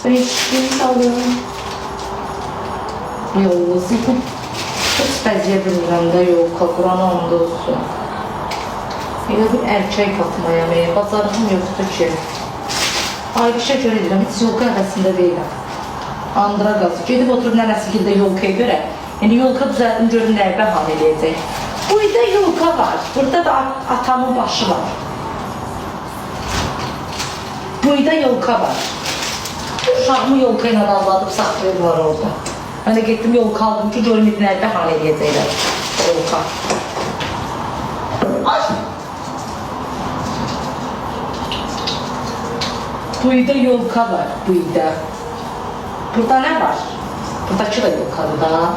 Beşlik alıyorum. Yollusu. Hiç bəziyə bilmirəm də yolka, Quran onda olsun. Elə bir erkək atmayam, bazarım yoxdur ki. Ayrışa görə edirəm, heç yolka həvəsində deyiləm. Andıra qalsın. Gedib oturub nənəsigildə yolkaya görə. Yəni yolka düzəldim, görün nəyə bəhan eləyəcək. Burada yolka var, burada da atamın başı var. Burada yolka var. Uşağımı yolka ilə ağladıb saxlayırlar orada. Mən də getdim yolka aldım ki, görün nəyə bəhan eləyəcəklər. Yolka. Ay! Burada yolka var, burada. Burada ne var? Buradaki da yolkadır da.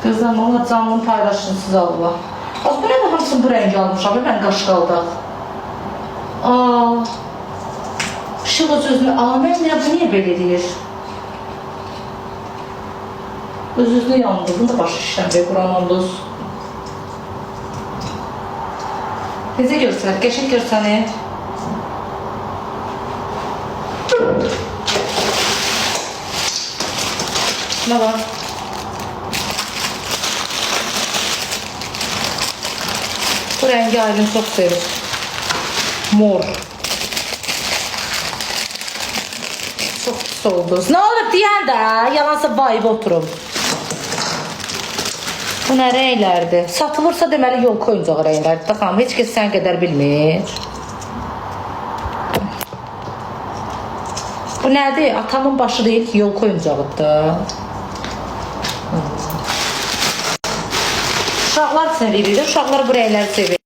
Kızım, Allah canını paylaşın siz Allah. Az bu ne de hamısını bu rengi almışam, ben qaşqalda. Işıq öz-özünü, mən bu niyə belə deyir? Öz-özünü yandırdım da başı şişən, Quran olsun. Necə görsənir? Qəşək görsənir. Nə var? Bu rəngi Aylin çox sevir. Mor. Çox pis oldu. Nə olub deyən də? Yalansa bayıb oturum. Bu nə rənglərdir? Satılırsa deməli yolka oyuncağı rənglərdir. Baxam, heç kəs sən qədər bilmir. Bu nədir? Atamın başı deyil ki, yolka oyuncağıdır. Uşaqlar sevir. Uşaqlar bu rəngləri sevir.